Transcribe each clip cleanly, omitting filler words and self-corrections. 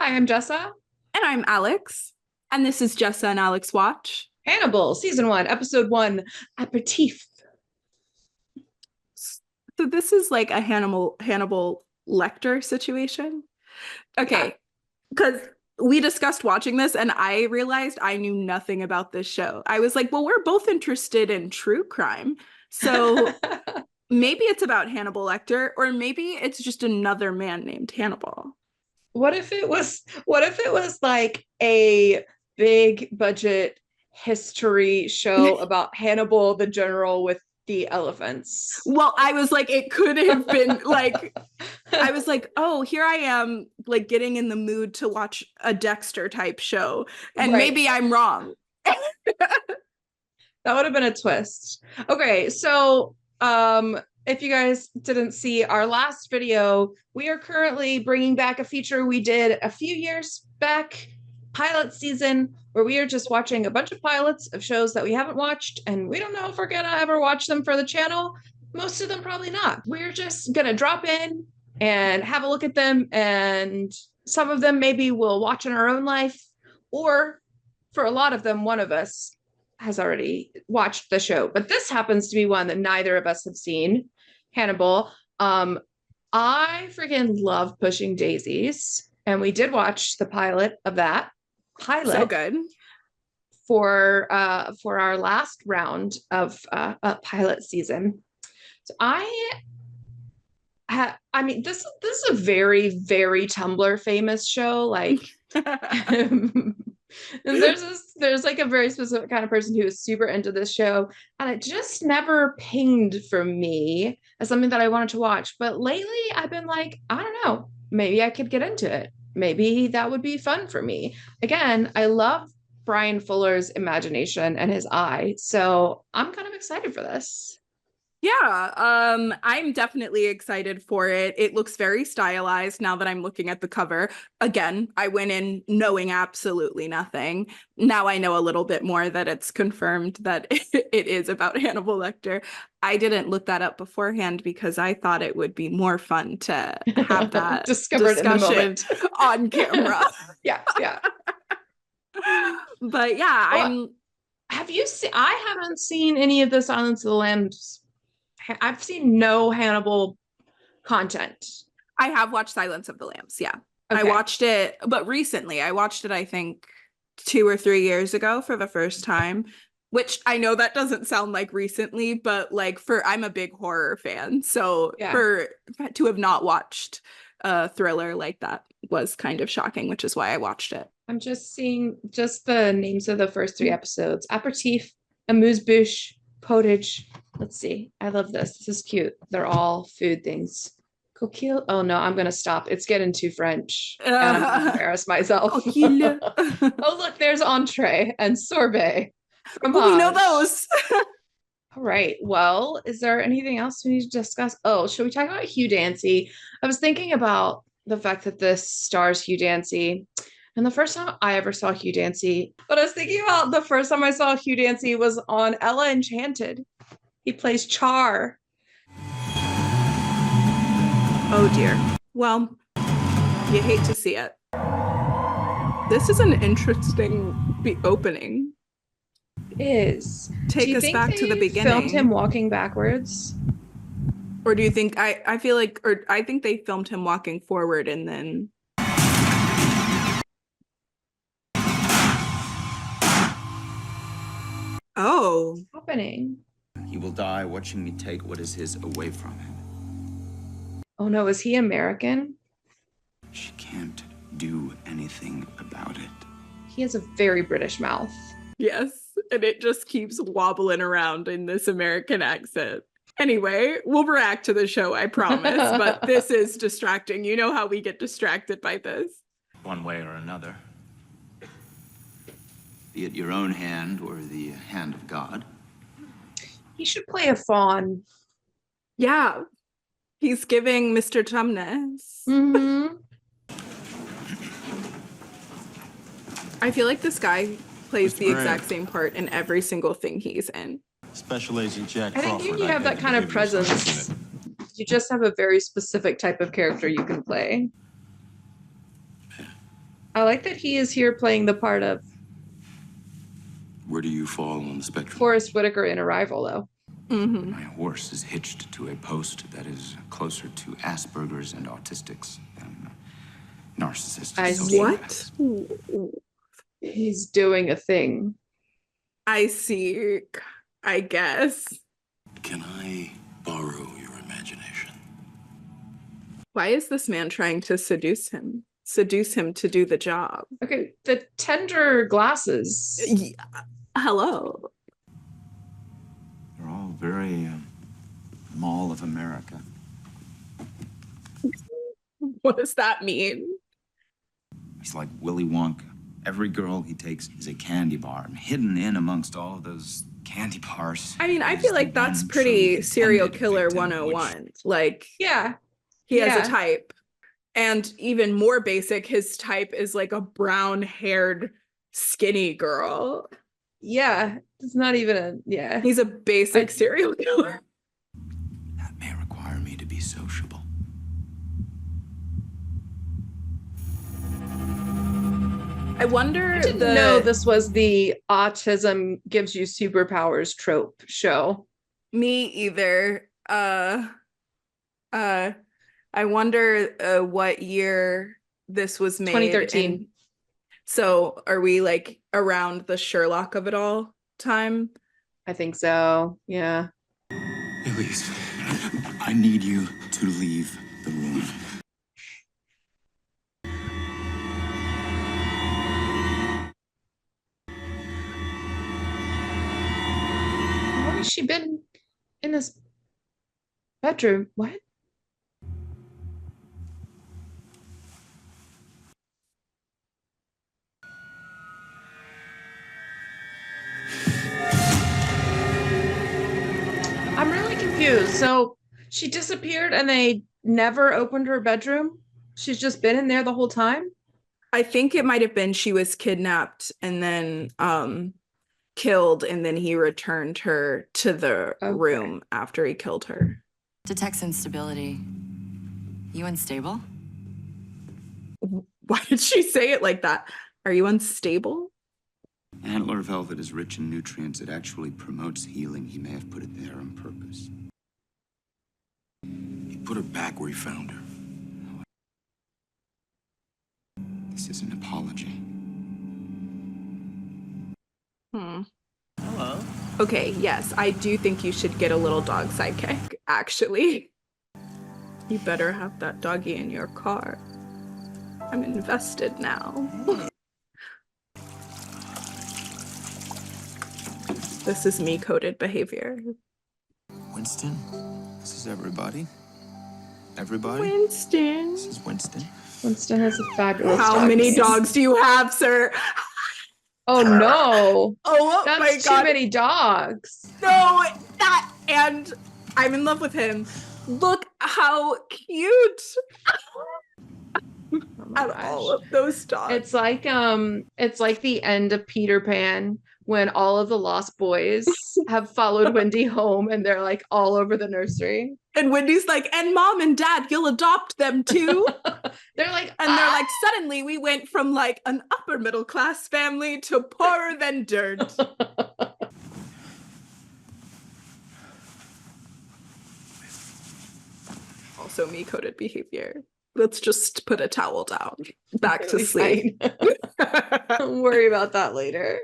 Hi, I'm Jessa. And I'm Alex. And this is Jessa and Alex Watch. Hannibal, season 1, episode 1, aperitif. So this is like a Hannibal Lecter situation. Yeah. Okay, because we discussed watching this and I realized I knew nothing about this show. I was like, well, we're both interested in true crime. So maybe it's about Hannibal Lecter, or maybe it's just another man named Hannibal. What if it was like a big budget history show about Hannibal the general with the elephants? Well, I was like, it could have been like, I was like, oh, here I am, like getting in the mood to watch a Dexter type show. And Right. maybe I'm wrong. That would have been a twist. Okay, so if you guys didn't see our last video, we are currently bringing back a feature we did a few years back, pilot season, where we are just watching a bunch of pilots of shows that we haven't watched, and we don't know if we're gonna ever watch them for the channel. Most of them probably not. We're just gonna drop in and have a look at them, and some of them maybe we'll watch in our own life, or for a lot of them, one of us has already watched the show, but this happens to be one that neither of us have seen, Hannibal. I freaking love Pushing Daisies, and we did watch the pilot of that So pilot good. for our last round of pilot season. So I mean, this is a very, very Tumblr famous show. Like, and there's like a very specific kind of person who is super into this show, and it just never pinged for me as something that I wanted to watch. But lately, I've been like, I don't know, maybe I could get into it. Maybe that would be fun for me. Again, I love Brian Fuller's imagination and his eye, so I'm kind of excited for this. Yeah, I'm definitely excited for it. It looks very stylized now that I'm looking at the cover. Again, I went in knowing absolutely nothing. Now I know a little bit more that it's confirmed that it is about Hannibal Lecter. I didn't look that up beforehand because I thought it would be more fun to have that Discovered in the discussion moment. on camera. Yeah, yeah. But yeah, Well, have you seen? I haven't seen any of the Silence of the Lambs. I've seen no Hannibal content. I have watched Silence of the Lambs. Yeah. I Okay. watched it, but recently. I watched it, I think, 2 or 3 years ago for the first time, which I know that doesn't sound like recently, but like I'm a big horror fan. So Yeah. for to have not watched a thriller like that was kind of shocking, which is why I watched it. I'm just seeing just the names of the first 3 episodes. Aperitif, amuse-bouche, potage. Let's see. I love this. This is cute. They're all food things. Coquille. Oh no, I'm gonna stop. It's getting too French. And I'm gonna embarrass myself. Coquille. Oh, look, there's entree and sorbet. Oh, we know Fromage. those. All right. Well, is there anything else we need to discuss? Oh, should we talk about Hugh Dancy? I was thinking about the fact that this stars Hugh Dancy. And the first time I ever saw Hugh Dancy, but I was thinking about the first time I saw Hugh Dancy was on Ella Enchanted. He plays Char. Oh dear. Well, you hate to see it. This is an interesting opening. It is. Take us back to the beginning. Filmed him walking backwards. Or do you think I feel like, or I think they filmed him walking forward and then oh. What's happening? He will die watching me take what is his away from him. Oh no, is he American? She can't do anything about it. He has a very British mouth. Yes, and it just keeps wobbling around in this American accent. Anyway, we'll react to the show, I promise, but this is distracting. You know how we get distracted by this. One way or another. Be it your own hand or the hand of God. He should play a fawn. Yeah, he's giving Mr. Tumnus. Mm-hmm. I feel like this guy plays the exact same part in every single thing he's in. Special Agent Jack I think Crawford. you have that kind of presence. You just have a very specific type of character you can play. I like that he is here playing the part of Where do you fall on the spectrum? Forrest Whitaker in Arrival, though. Mhm. My horse is hitched to a post that is closer to Asperger's and autistics than narcissist. I see. What? He's doing a thing. I see. I guess. Can I borrow your imagination? Why is this man trying to seduce him? Seduce him to do the job. Okay, the tender glasses. Hello. They're all very Mall of America. What does that mean? He's like Willy Wonka. Every girl he takes is a candy bar, and hidden in amongst all of those candy bars. I mean, I is feel the like that's one pretty true serial intended killer victim, 101. Like, Yeah. he has Yeah. a type. And even more basic, his type is like a brown-haired, skinny girl. Yeah. It's not even a, yeah. He's a basic serial killer. That may require me to be sociable. I wonder I didn't know this was the autism gives you superpowers trope show. Me either. I wonder what year this was made. 2013. So are we like around the Sherlock of it all time? I think so. Yeah. Elise, I need you to leave the room. How long has she been in this bedroom? What? I'm really confused. So she disappeared and they never opened her bedroom? She's just been in there the whole time? I think it might have been she was kidnapped and then killed, and then he returned her to the room after he killed her. Detects instability. You unstable? Why did she say it like that? Are you unstable? Antler velvet is rich in nutrients. It actually promotes healing. He may have put it there on purpose. He put her back where he found her. This is an apology. Hello. Okay, yes, I do think you should get a little dog sidekick, actually. You better have that doggy in your car. I'm invested now. This is me coded behavior. Winston, this is everybody. Everybody. Winston. This is Winston. Winston has a fabulous How dog. many dogs do you have, sir? Oh no. Oh That's my too god. many dogs. No, that and I'm in love with him. Look how cute. Oh my Out of gosh. all of those dogs. It's like the end of Peter Pan when all of the lost boys have followed Wendy home and they're like all over the nursery. And Wendy's like, and mom and dad, you'll adopt them too. They're like, And they're like, suddenly we went from like an upper middle class family to poorer than dirt. Also me coded behavior. Let's just put a towel down. Back to Really sleep. fine. Don't worry about that later.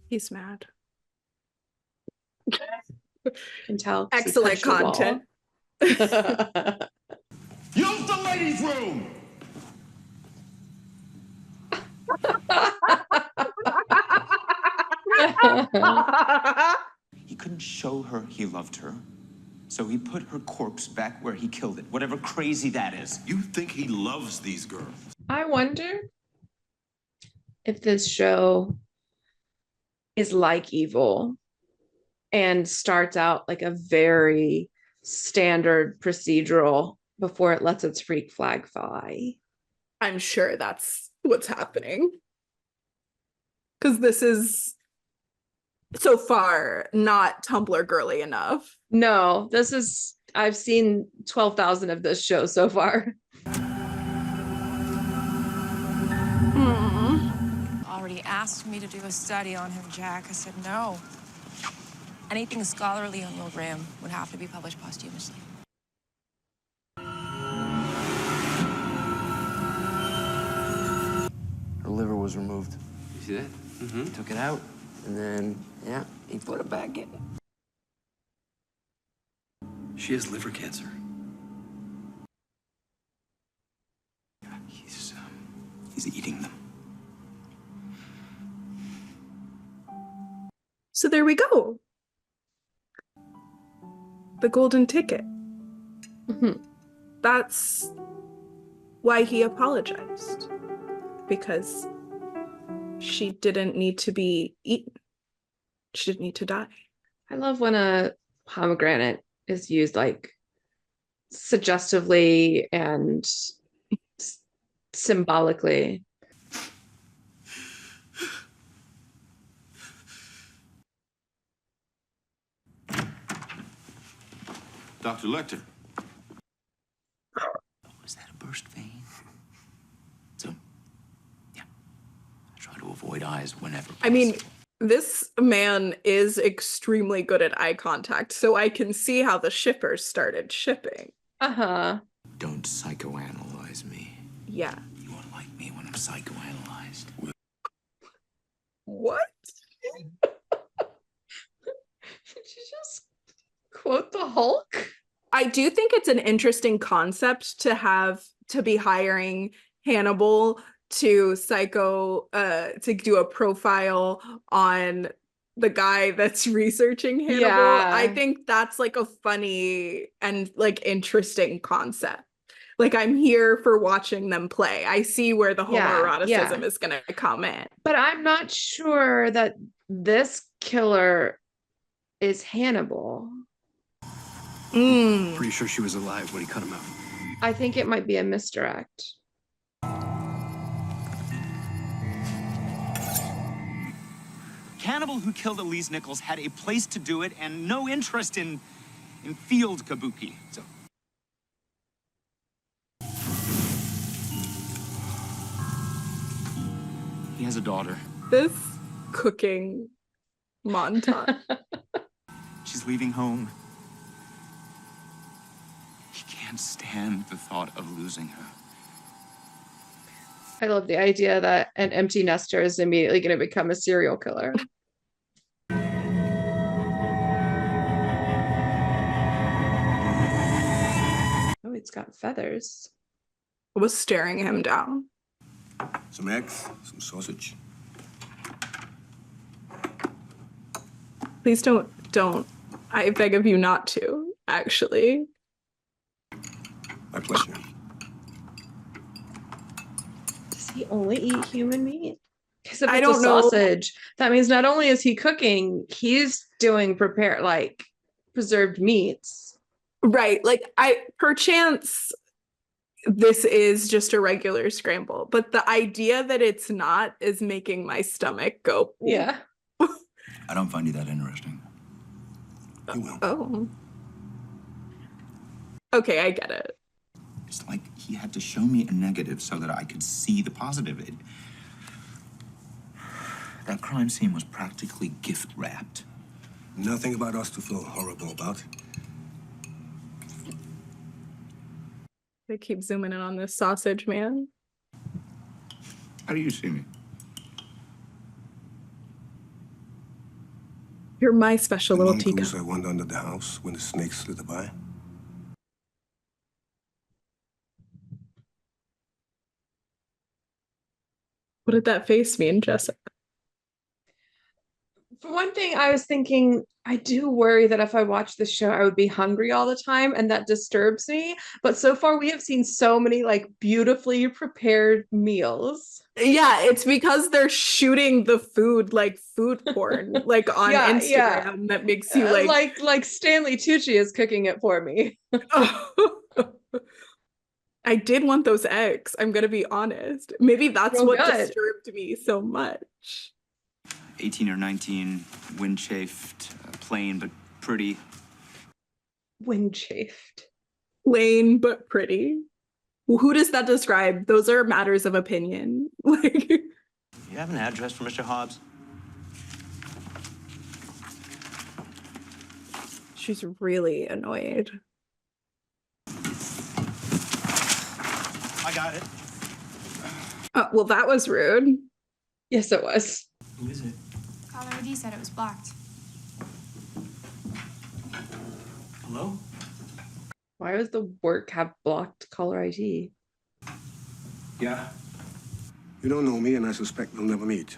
He's mad. Can tell. 'Cause he Excellent punched a content. wall. Use the ladies' room! He couldn't show her he loved her, so he put her corpse back where he killed it, whatever crazy that is. You think he loves these girls? I wonder if this show is like Evil and starts out like a very standard procedural before it lets its freak flag fly. I'm sure that's what's happening. Because this is so far not Tumblr girly enough. No, this is I've seen 12,000 of this show so far. Already asked me to do a study on him, Jack. I said no. Anything scholarly on Will Graham would have to be published posthumously. Her liver was removed. You see that? Mm-hmm. He took it out, and then, yeah, he put it back in. She has liver cancer. He's eating them. So there we go. The golden ticket. Mhm. That's why he apologized. Because she didn't need to be eaten. She didn't need to die. I love when a pomegranate is used like suggestively and symbolically. Dr. Lecter. Was that a burst vein? So, yeah. I try to avoid eyes whenever possible. I mean, this man is extremely good at eye contact, so I can see how the shippers started shipping. Uh-huh. Don't psychoanalyze me. Yeah. You won't like me when I'm psychoanalyzed. What? Did you just quote the Hulk? I do think it's an interesting concept to be hiring Hannibal to do a profile on the guy that's researching Hannibal. Yeah. I think that's like a funny and like interesting concept. Like, I'm here for watching them play. I see where the homoeroticism is gonna come in. But I'm not sure that this killer is Hannibal. Pretty sure she was alive when he cut him out. I think it might be a misdirect. Cannibal who killed Elise Nichols had a place to do it and no interest in field kabuki. So he has a daughter. This cooking montage. She's leaving home. He can't stand the thought of losing her. I love the idea that an empty nester is immediately going to become a serial killer. Oh, it's got feathers. I was staring him down. Some eggs, some sausage. Please don't. I beg of you not to, actually. My pleasure. Does he only eat human meat? Because if I it's don't a know. sausage, that means not only is he cooking, he's doing preserved meats. Right. Like, perchance this is just a regular scramble, but the idea that it's not is making my stomach go. Yeah. I don't find you that interesting. You will. Oh. Okay, I get it. It's like he had to show me a negative so that I could see the positive. That crime scene was practically gift wrapped. Nothing about us to feel horrible about. They keep zooming in on this sausage man. How do you see me? You're my special The little mongoose teacup. I went under the house when the snake slid by. What did that face mean, Jessica? For one thing, I was thinking, I do worry that if I watch this show, I would be hungry all the time, and that disturbs me. But so far, we have seen so many beautifully prepared meals. Yeah, it's because they're shooting the food like food porn, like on Instagram, that makes you like Stanley Tucci is cooking it for me. I did want those eggs. I'm gonna be honest. Maybe that's what disturbed me so much. 18 or 19, wind chafed, plain but pretty. Wind chafed. Plain but pretty. Who does that describe? Those are matters of opinion. Like, You have an address for Mr. Hobbs? she's really annoyed. I got it. Oh, well, that was rude. Yes, it was. Who is it? Caller ID said it was blocked. Hello? Why does the work have blocked caller ID? Yeah. You don't know me, and I suspect we'll never meet.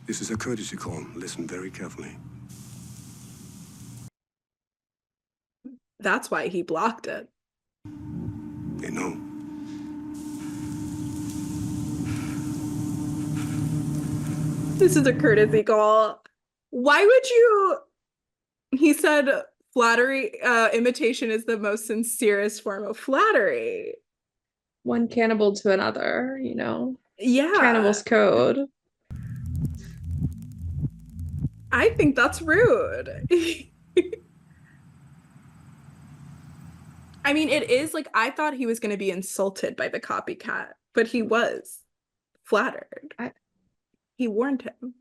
This is a courtesy call. Listen very carefully. That's why he blocked it. They know. This is a courtesy call. Why would you? He said flattery, imitation is the most sincerest form of flattery. One cannibal to another, you know. Yeah. Cannibal's code. I think that's rude. I mean, it is like, I thought he was going to be insulted by the copycat, but he was flattered. He warned him.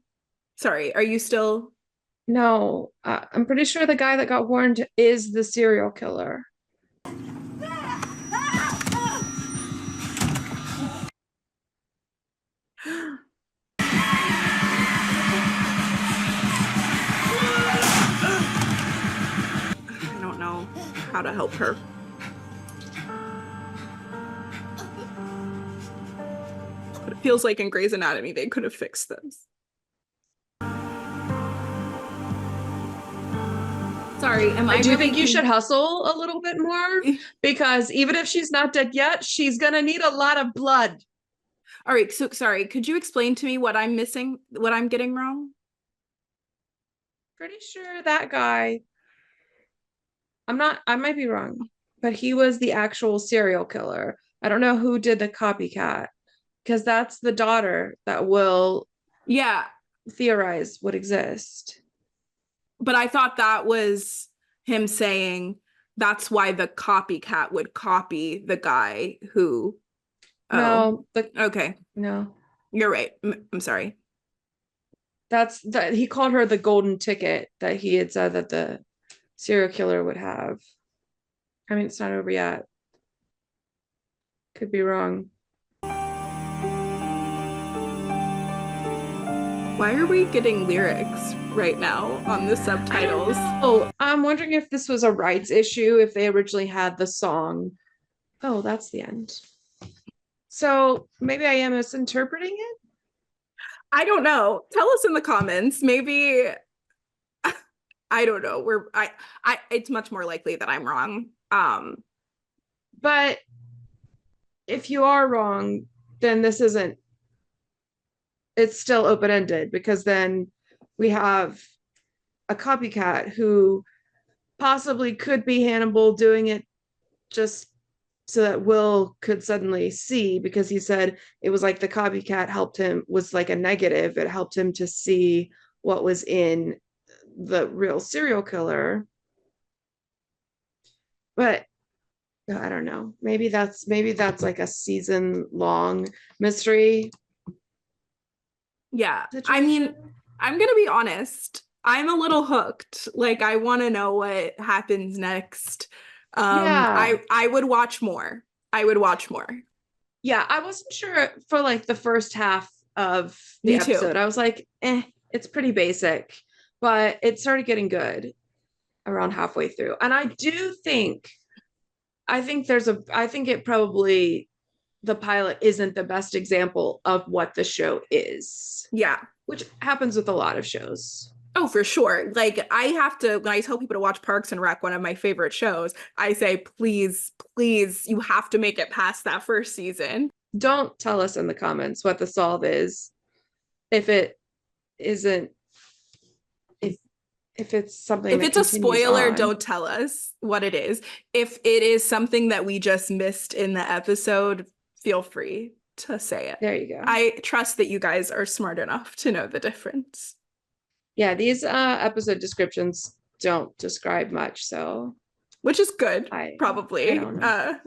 Sorry, are you still? No, I'm pretty sure the guy that got warned is the serial killer. I don't know how to help her. But it feels like in Grey's Anatomy, they could have fixed this. Sorry, am I I do really think you should hustle a little bit more because even if she's not dead yet, she's gonna need a lot of blood. All right, so sorry, could you explain to me what I'm missing, what I'm getting wrong? Pretty sure that guy, I might be wrong, but he was the actual serial killer. I don't know who did the copycat because that's the daughter that will Yeah, theorize would exist. but I thought that was him saying that's why the copycat would copy the guy who. No, Okay, no. you're right. I'm sorry. That's that he called her the golden ticket that he had said that the serial killer would have. I mean, it's not over yet. Could be wrong. Why are we getting lyrics right now on the subtitles? Oh, I'm wondering if this was a rights issue, if they originally had the song. Oh, that's the end. So maybe I am misinterpreting it. I don't know. Tell us in the comments. Maybe I don't know. It's much more likely that I'm wrong. But if you are wrong, then this isn't, it's still open-ended because then we have a copycat who possibly could be Hannibal doing it just so that Will could suddenly see, because he said it was like the copycat helped him, was like a negative. It helped him to see what was in the real serial killer. But I don't know. Maybe that's like a season-long mystery. Yeah. situation. I mean, I'm gonna be honest. I'm a little hooked. Like, I want to know what happens next. Yeah. I would watch more. I would watch more. Yeah, I wasn't sure for like the first half of the Me too. episode. I was like, it's pretty basic, but it started getting good around halfway through. And I think it probably, the pilot isn't the best example of what the show is. Yeah. Which happens with a lot of shows. Oh, for sure. Like, I have to, when I tell people to watch Parks and Rec, one of my favorite shows, I say, please, please, you have to make it past that first season. Don't tell us in the comments what the solve is. If it isn't, if it's something, If that it's a continues spoiler, on. don't tell us what it is. If it is something that we just missed in the episode, feel free to say it. There you go. I trust that you guys are smart enough to know the difference. Yeah, these episode descriptions don't describe much, so which is good, I probably, don't know.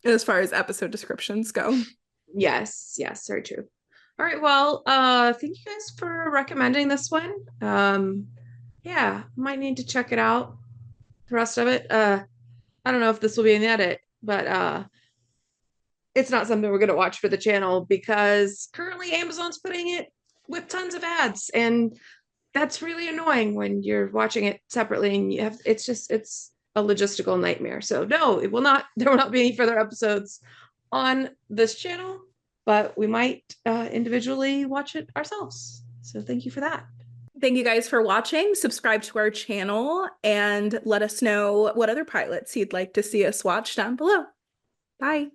as far as episode descriptions go. Yes, very true. All right, well, thank you guys for recommending this one. Yeah, might need to check it out. The rest of it, I don't know if this will be in the edit, but it's not something we're gonna watch for the channel because currently Amazon's putting it with tons of ads, and that's really annoying when you're watching it separately and you have it's a logistical nightmare. So no, it will not there will not be any further episodes on this channel, but we might individually watch it ourselves. So thank you for that. Thank you guys for watching. Subscribe to our channel and let us know what other pilots you'd like to see us watch down below. Bye.